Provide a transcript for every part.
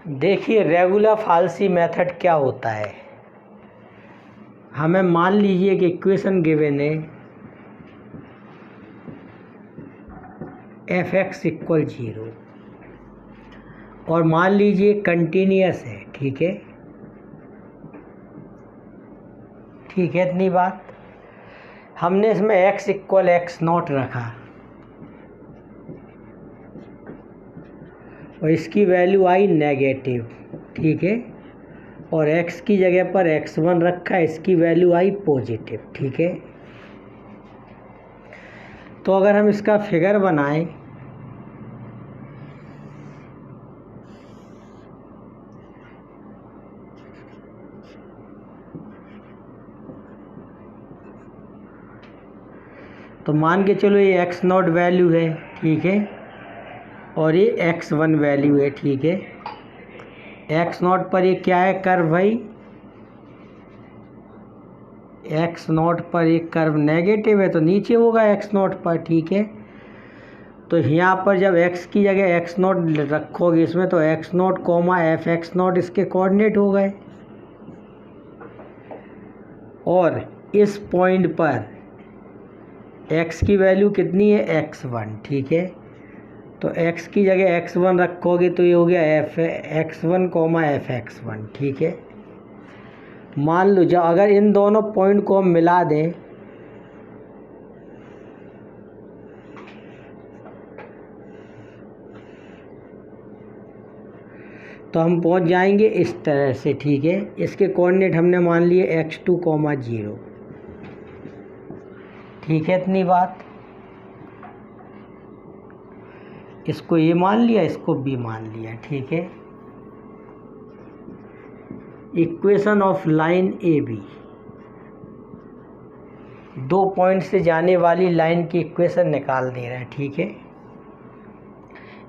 देखिए regular falsi method क्या होता है। हमें मान लीजिए कि इक्वेशन गिवन है f(x) = 0 और मान लीजिए कंटिन्यूअस है। ठीक है इतनी बात। हमने इसमें x = x0 रखा और इसकी वैल्यू आई नेगेटिव। ठीक है, और x की जगह पर x1 रखा, इसकी वैल्यू आई पॉजिटिव। ठीक है, तो अगर हम इसका फिगर बनाएं तो मान के चलो ये x0 वैल्यू है। ठीक है, और ये x1 वैल्यू है। ठीक है, x0 पर ये क्या है, कर्व भाई। x0 पर एक कर्व नेगेटिव है तो नीचे होगा x0 पर। ठीक है, तो यहाँ पर जब x की जगह x0 रखोगे इसमें तो x0, f(x0) इसके कोऑर्डिनेट हो गए। और इस पॉइंट पर x की वैल्यू कितनी है, x1। ठीक है, तो x की जगह x1 रखोगे तो ये हो गया f(x1), f(x1). ठीक है, मान लो जब अगर इन दोनों पॉइंट को हम मिला दें तो हम पहुंच जाएंगे इस तरह से। ठीक है, इसके कोऑर्डिनेट हमने मान लिए x2, 0। ठीक है इतनी बात। इसको ये मान लिया, इसको भी मान लिया। ठीक है, equation of line A B, 2 point से जाने वाली लाइन की इक्वेशन निकाल दे रहा है। ठीक है,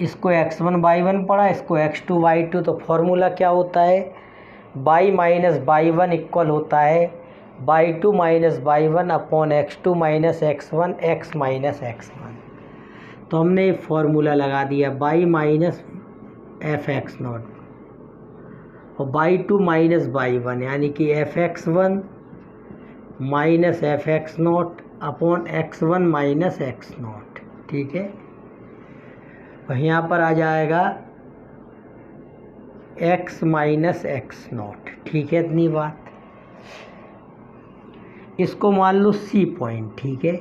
इसको x1 y1 पढ़ा, इसको x2 y2। तो फॉर्मूला क्या होता है, y माइनस y1 इक्वल होता है y2 minus y1 upon x2 minus x1 x minus x1। तो हमने ये फॉर्मूला लगा दिया y माइनस f(x0) और y2 माइनस y1 यानी कि f(x1) minus f(x0) upon x1 minus x0। ठीक है, और यहाँ पर आ जाएगा x माइनस x0। ठीक है इतनी बात। इसको मान लो C पॉइंट। ठीक है,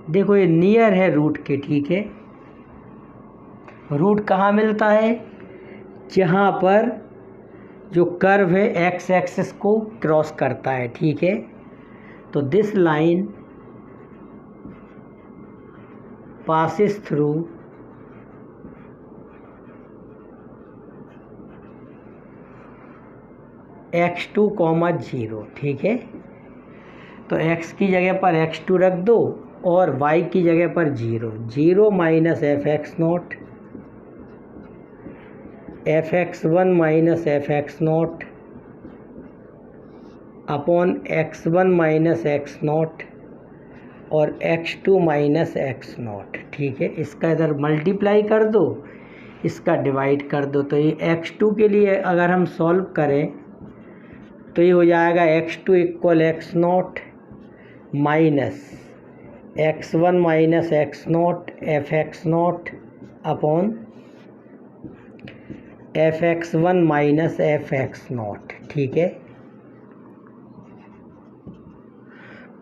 देखो ये नियर है रूट के। ठीक है, रूट कहाँ मिलता है, जहाँ पर जो कर्व है x एक्सिस को क्रॉस करता है। ठीक है, तो this line passes through x2, 0। ठीक है, तो x की जगह पर x2 रख दो और y की जगह पर 0 minus f(x0), f(x1) minus f(x0) upon x1 minus x0 और x2 माइनस x0। ठीक है, इसका इधर मल्टीप्लाई कर दो, इसका डिवाइड कर दो। तो ये x2 के लिए अगर हम सॉल्व करें तो ये हो जाएगा x2 = x0 minus x1 minus x0 f(x0) upon f(x1) minus f(x0). ठीक है,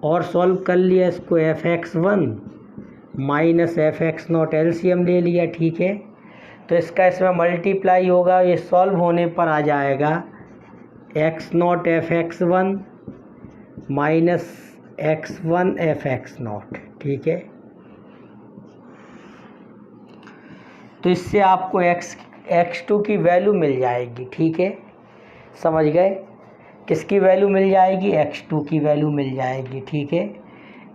और सॉल्व कर लिया इसको, f(x1) माइनस f(x0) एलसीएम ले लिया। ठीक है, तो इसका इसमें मल्टीप्लाई होगा, ये सॉल्व होने पर आ जाएगा x0 f(x1) minus x1 f(x0). ठीक है, तो इससे आपको x2 की वैल्यू मिल जाएगी। ठीक है, समझ गए, किसकी वैल्यू मिल जाएगी, x2 की वैल्यू मिल जाएगी। ठीक है,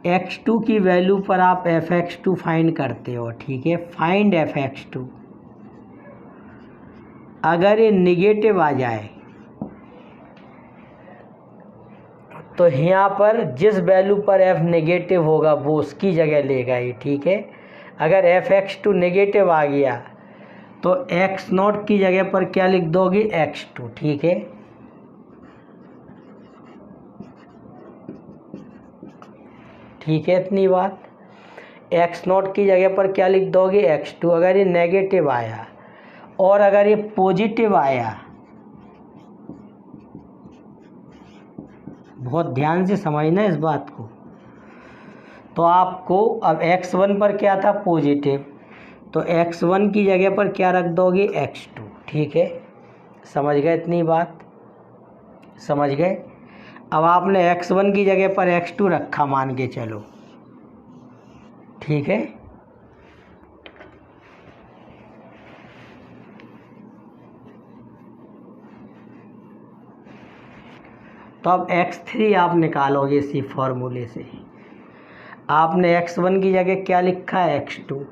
x2 की वैल्यू पर आप f(x2) फाइंड करते हो। ठीक है, फाइंड f(x2). अगर ये निगेटिव आ जाए तो यहाँ पर जिस वैल्यू पर f नेगेटिव होगा वो उसकी जगह लेगा ही। ठीक है, अगर f(x2) नेगेटिव आ गया तो एक्स नॉट की जगह पर क्या लिख दोगे, x2, ठीक है। ठीक है, इतनी बात। एक्स नॉट की जगह पर क्या लिख दोगे, x2। अगर ये नेगेटिव आया और अगर ये पॉजिटिव आया, बहुत ध्यान से समझना इस बात को, तो आपको अब x1 पर क्या था, पॉजिटिव, तो x1 की जगह पर क्या रख दोगे, x2, ठीक है। समझ गए इतनी बात, समझ गए। अब आपने x1 की जगह पर x2 रखा मान के चलो, ठीक है। तो अब x3 आप निकालोगे इसी फॉर्मूले से। आपने x1 की जगह क्या लिखा है, x2,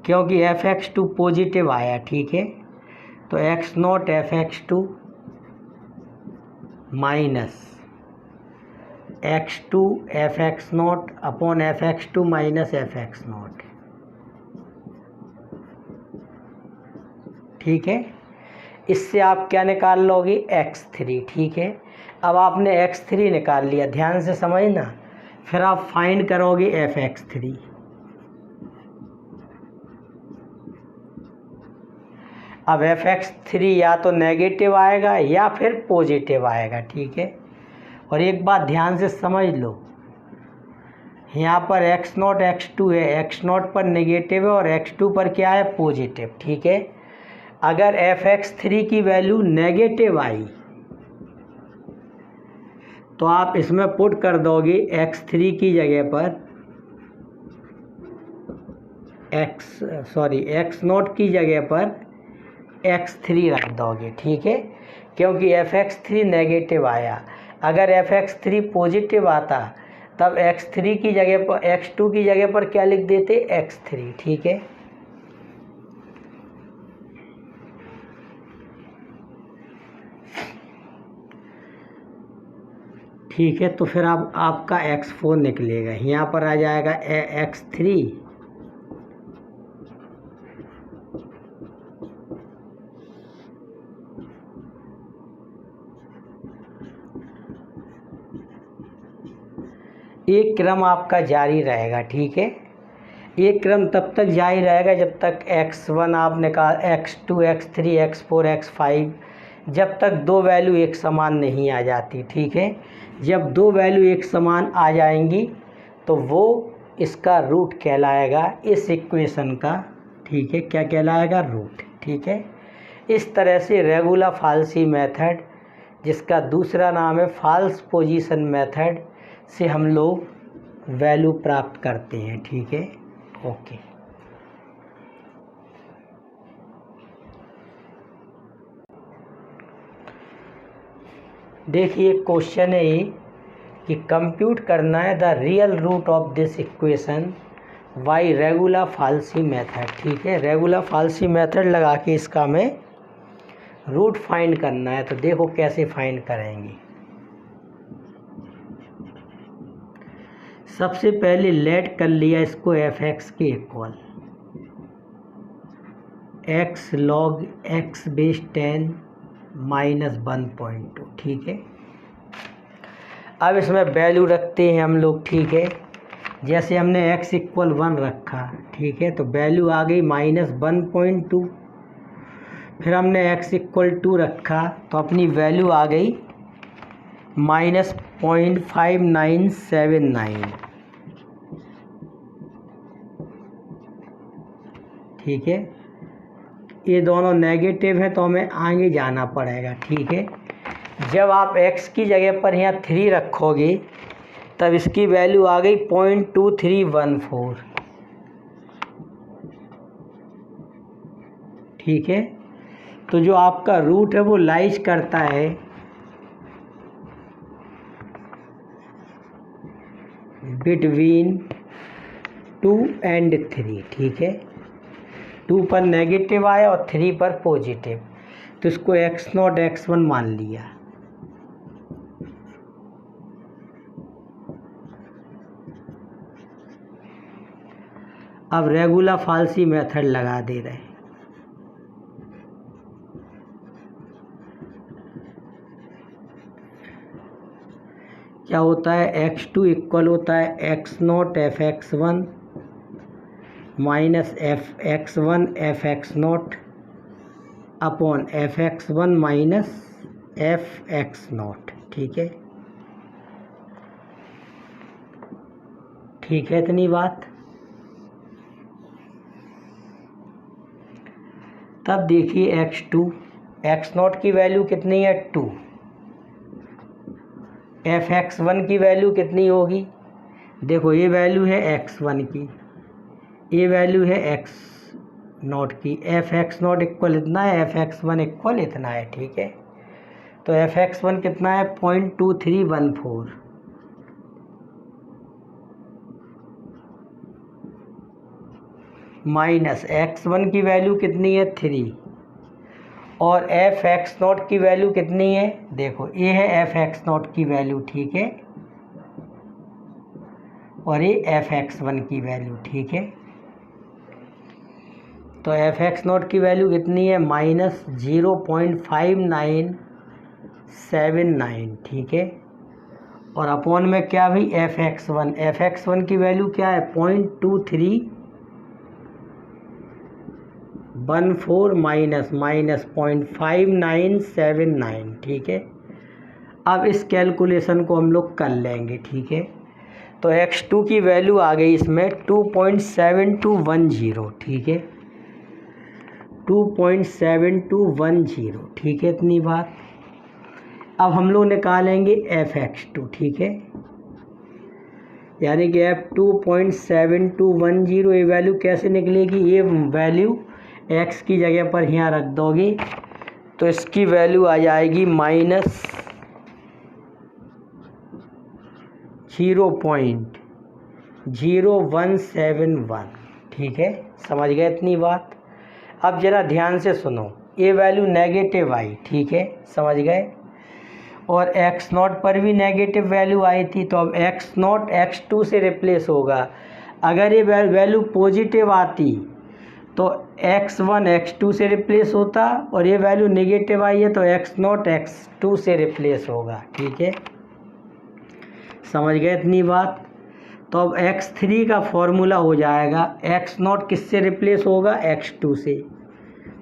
क्योंकि fx2 पॉजिटिव आया, ठीक है। तो x not fx2 minus x2 fx not upon fx2 minus fx not, ठीक है। इससे आप क्या निकाल लोगे, x3, ठीक है। अब आपने x3 निकाल लिया, ध्यान से समझना। फिर आप फाइंड करोगे fx3। अब fx3 या तो नेगेटिव आएगा या फिर पॉजिटिव आएगा, ठीक है। और एक बात ध्यान से समझ लो, यहाँ पर x नॉट x2 है, x नॉट पर नेगेटिव है और x2 पर क्या है, पॉजिटिव, ठीक है। अगर fx3 की वैल्यू नेगेटिव आई तो आप इसमें पुट कर दोगे x3 की जगह पर x नॉट की जगह पर x3 रख दोगे, ठीक है। क्योंकि fx3 नेगेटिव आया, अगर fx3 पॉजिटिव आता तब x3 की जगह पर x2 की जगह पर क्या लिख देते, x3, ठीक है। ठीक है, तो फिर आप आपका x4 निकलेगा, यहाँ पर आ जाएगा x3 एक क्रम आपका जारी रहेगा, ठीक है। एक क्रम तब तक जारी रहेगा जब तक x1 आप निकाल, x2 x3 x4 x5, जब तक दो वैल्यू एक समान नहीं आ जाती, ठीक है। जब दो वैल्यू एक समान आ जाएंगी तो वो इसका रूट कहलाएगा, इस इक्वेशन का, ठीक है। क्या कहलाएगा, रूट, ठीक है। इस तरह से रेगुलर फाल्सी मेथड, जिसका दूसरा नाम है फॉल्स पोजीशन मेथड, से हम लोग वैल्यू प्राप्त करते हैं, ठीक है। ओके, देखिए क्वेश्चन है ये कि कंप्यूट करना है the real root of this equation by regular falsi method, ठीक है। रेगुलर फाल्सी मेथड लगा के इसका हमें रूट फाइंड करना है। तो देखो कैसे फाइंड करेंगे। सबसे पहले लेट कर लिया इसको fx के equal x log x base 10 minus 1.2, ठीक है। अब इसमें वैल्यू रखते हैं हम लोग, ठीक है। जैसे हमने x इक्वल 1 रखा, ठीक है, तो वैल्यू आ गई माइनस 1.2। फिर हमने x इक्वल 2 रखा तो अपनी वैल्यू आ गई माइनस 0.5979, ठीक है। ये दोनों नेगेटिव है तो हमें आगे जाना पड़ेगा, ठीक है। जब आप x की जगह पर यहाँ 3 रखोगे तब इसकी वैल्यू आ गई 0.2314, ठीक है। तो जो आपका रूट है वो लाइज करता है बिटवीन 2 एंड 3, ठीक है। 2 पर नेगेटिव आया और 3 पर पॉजिटिव, तो इसको x नॉट x1 मान लिया। अब रेगुलर फाल्सी मेथड लगा दे रहे हैं। क्या होता है, x2 इक्वल होता है x0 f(x1) minus f(x1) f(x0) upon f(x1) minus f(x0), ठीक है। ठीक है इतनी बात। तब देखिए x2, x0 की वैल्यू कितनी है 2, f(x1) की वैल्यू कितनी होगी, देखो ये वैल्यू है x1 की, ये वैल्यू है x0 की, f(x0) इक्वल इतना है, f(x1) इक्वल इतना है, ठीक है। तो f(x1) कितना है 0.2314 माइनस x1 की वैल्यू कितनी है 3 और f(x0) की वैल्यू कितनी है, देखो ये है f(x0) की वैल्यू, ठीक है, और ये f(x1) की वैल्यू, ठीक है। तो f(x0) की वैल्यू कितनी है -0.5979, ठीक है। और अपॉन में क्या भाई f(x1), f(x1) की वैल्यू क्या है 0.2314 माइनस 0.5979, ठीक है। अब इस कैलकुलेशन को हम लोग कर लेंगे, ठीक है। तो x2 की वैल्यू आ गई इसमें 2.7210, ठीक है, 2.7210, ठीक है इतनी बात। अब हम लोग निकालेंगे f(x2), ठीक है, यानी कि f 2.7210 ये वैल्यू कैसे निकलेगी, ये वैल्यू x की जगह पर यहाँ रख दोगे तो इसकी वैल्यू आ जाएगी -0.0171, ठीक है, समझ गए इतनी बात। अब जरा ध्यान से सुनो, ये वैल्यू नेगेटिव आई, ठीक है, समझ गए, और x0 पर भी नेगेटिव वैल्यू आई थी, तो अब x0 x2 से रिप्लेस होगा। अगर ये वैल्यू पॉजिटिव आती तो x1 x2 से रिप्लेस होता, और ये वैल्यू नेगेटिव आई है तो x0 x2 से रिप्लेस होगा, ठीक है, समझ गए इतनी बात। तो अब x3 का फॉर्मूला हो जाएगा, x0 किससे रिप्लेस होगा x2 से,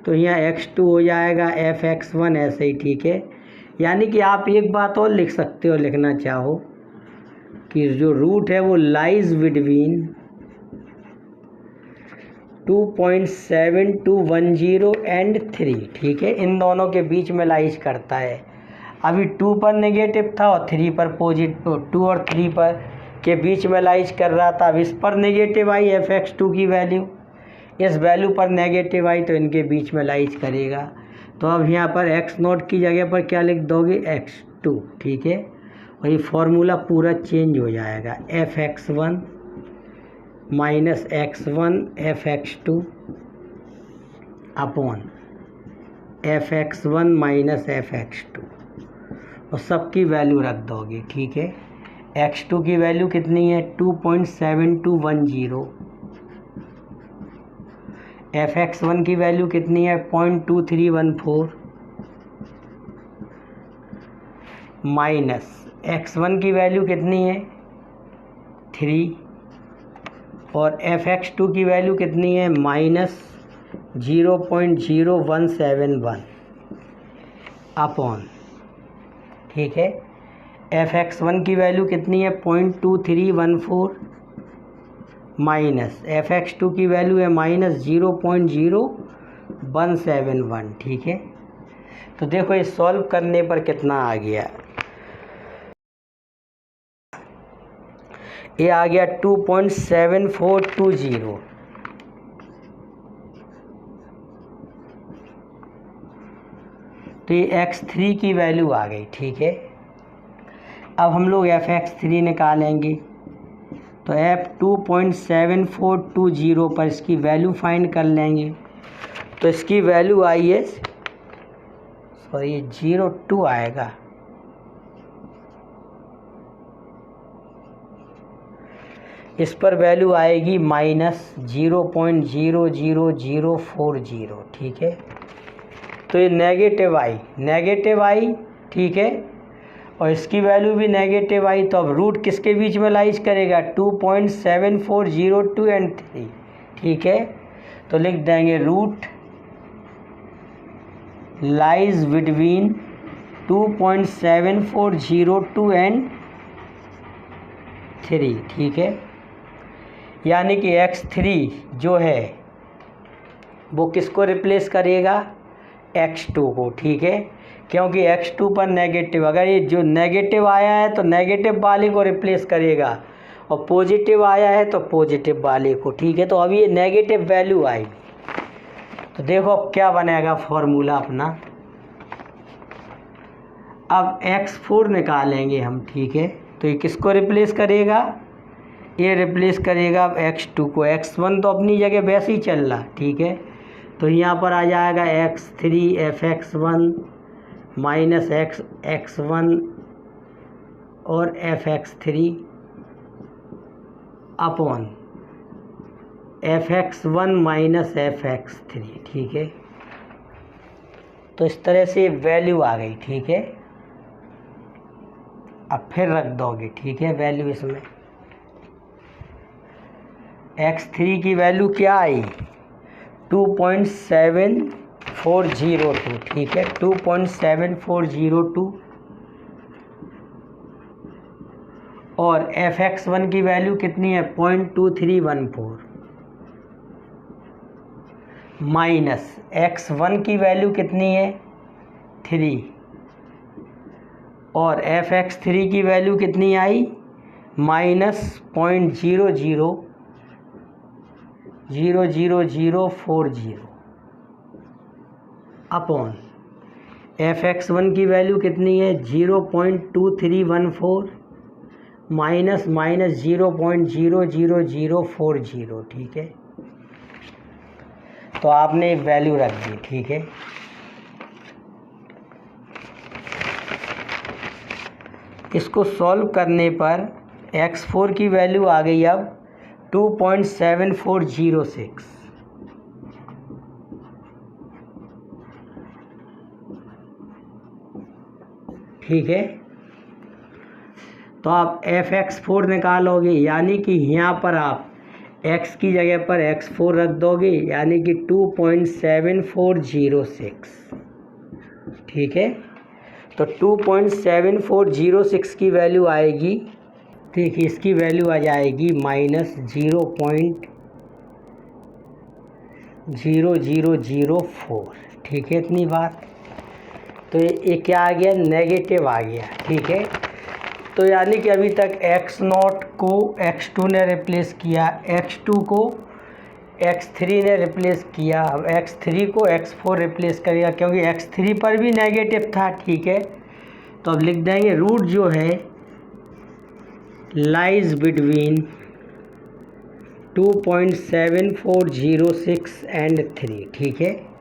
तो यहाँ x2 हो जाएगा f(x1) ऐसे ही, ठीक है। यानी कि आप एक बात और लिख सकते हो, लिखना चाहो कि जो रूट है वो लाइज बिटवीन 2.7210 एंड 3, ठीक है, इन दोनों के बीच में लाइज करता है। अभी 2 पर नेगेटिव था और 3 पर पॉजिटिव, 2 और 3 पर के बीच में लाइज कर रहा था। अब इस पर नेगेटिव आई f(x2) की वैल्यू, इस वैल्यू पर नेगेटिव आई तो इनके बीच में लाइज करेगा। तो अब यहाँ पर x0 की जगह पर क्या लिख दोगे x2, ठीक है, और ये फॉर्मूला पूरा चेंज हो जाएगा, f(x1) minus x1 f(x2) upon f(x1) minus f(x2) और सबकी वैल्यू रख दोगे, ठीक है। x2 की वैल्यू कितनी है 2.7210, f(x1) की वैल्यू कितनी है 0.2314 माइनस x1 की वैल्यू कितनी है 3 और f(x2) की वैल्यू कितनी है -0.0171 अपॉन, ठीक है, f(x1) की वैल्यू कितनी है 0.2314 माइनस f(x2) की वैल्यू है -0.0171, ठीक है। तो देखो ये सॉल्व करने पर कितना आ गया, ये आ गया 2.7420, तो ये x3 की वैल्यू आ गई, ठीक है। अब हम लोग f(x3) निकालेंगे, तो f 2.7420 पर इसकी वैल्यू फाइंड कर लेंगे। तो इसकी वैल्यू आई है, सॉरी ये 0.2 आएगा, इस पर वैल्यू आएगी -0.00040, ठीक है। तो ये नेगेटिव आई, ठीक है, और इसकी वैल्यू भी नेगेटिव आई, तो अब रूट किसके बीच में लाइज करेगा, 2.7402 एंड 3। ठीक है, तो लिख देंगे रूट लाइज बिटवीन 2.7402 एंड 3। ठीक है, यानी कि x3 जो है वो किसको रिप्लेस करेगा, x2 को। ठीक है, क्योंकि x2 पर नेगेटिव, अगर ये जो नेगेटिव आया है तो नेगेटिव वाले को रिप्लेस करेगा, और पॉजिटिव आया है तो पॉजिटिव वाले को। ठीक है, तो अभी ये नेगेटिव वैल्यू आएगी, तो देखो अब क्या बनेगा फॉर्मूला अपना। अब x4 निकालेंगे हम। ठीक है, तो ये किसको रिप्लेस करेगा, ये रिप्लेस करेगा x2 को। x1 तो अपनी जगह वैसे ही चल रहा। ठीक है, तो यहाँ पर आ जाएगा x3 fx1 माइनस x1 और fx3 upon fx1 minus fx3। ठीक है, तो इस तरह से वैल्यू आ गई। ठीक है, अब फिर रख दोगे। ठीक है, वैल्यू इसमें x3 की वैल्यू क्या आई, 2.7402। ठीक है, 2.7402 और fx1 की वैल्यू कितनी है, 0.2314 माइनस x1 की वैल्यू कितनी है, 3, और fx3 की वैल्यू कितनी आई, माइनस 0.000040 अपॉन fx1 की वैल्यू कितनी है, 0.2314 माइनस 0.00040। ठीक है, तो आपने एक वैल्यू रख दी। ठीक है, इसको सॉल्व करने पर x4 की वैल्यू आ गई अब 2.7406। ठीक है, तो आप fx4 निकालोगे, यानी कि यहाँ पर आप x की जगह पर x4 रख दोगे, यानी कि 2.7406। ठीक है, तो 2.7406 की वैल्यू आएगी। देखिए, इसकी वैल्यू आ जाएगी माइनस 0.0004। ठीक है, इतनी बात। तो ये क्या आ गया, नेगेटिव आ गया। ठीक है, तो यानी कि अभी तक x0 को x2 ने रिप्लेस किया, x2 को x3 ने रिप्लेस किया, अब x3 को x4 रिप्लेस करेगा, क्योंकि x3 पर भी नेगेटिव था। ठीक है, तो अब लिख देंगे रूट जो है लाइज बिटवीन 2.7406 एंड 3। ठीक है,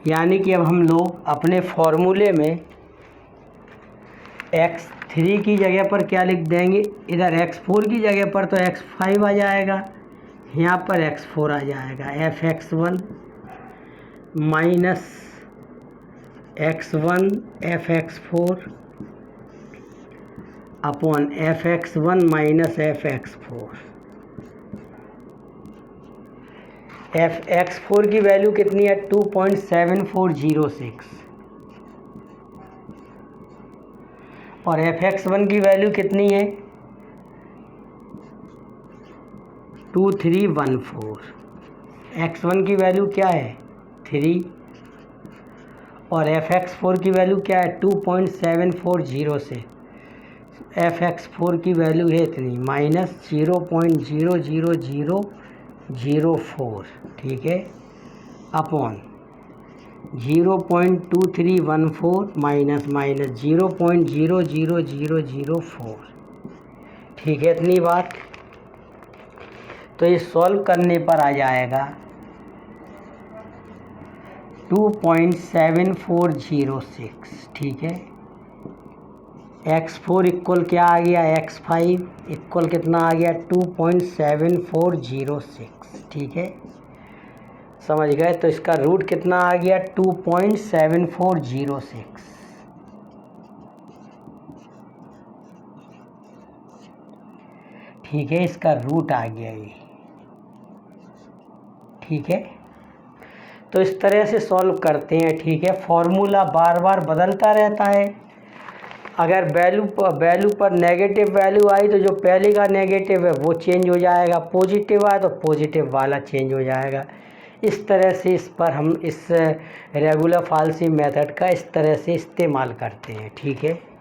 यानी कि अब हम लोग अपने फॉर्मूले में x3 की जगह पर क्या लिख देंगे, इधर x4 की जगह पर तो x5 आ जाएगा, यहाँ पर x4 आ जाएगा, fx1 minus x1 fx4 upon fx1 minus fx4। fx4 की वैल्यू कितनी है, 2.7406, और fx1 की वैल्यू कितनी है, 2314। x1 की वैल्यू क्या है, 3, और fx4 की वैल्यू क्या है, 2.7406। fx4 की वैल्यू है इतनी, माइनस 0.00004। ठीक है, अपॉन 0.2314 माइनस 0.00004। ठीक है, इतनी बात। तो ये सॉल्व करने पर आ जाएगा 2.7406। ठीक है, x4 इक्वल क्या आ गया, x5 इक्वल कितना आ गया, 2.7406। ठीक है, समझ गए। तो इसका रूट कितना आ गया 2.7406। ठीक है, इसका रूट आ गया ये। ठीक है, तो इस तरह से सॉल्व करते हैं। ठीक है, फॉर्मूला बार बार बदलता रहता है। अगर वैल्यू पर नेगेटिव वैल्यू आई तो जो पहले का नेगेटिव है वो चेंज हो जाएगा, पॉजिटिव आया तो पॉजिटिव वाला चेंज हो जाएगा। इस तरह से इस पर हम इस रेगुलर फाल्सी मेथड का इस तरह से इस्तेमाल करते हैं। ठीक है।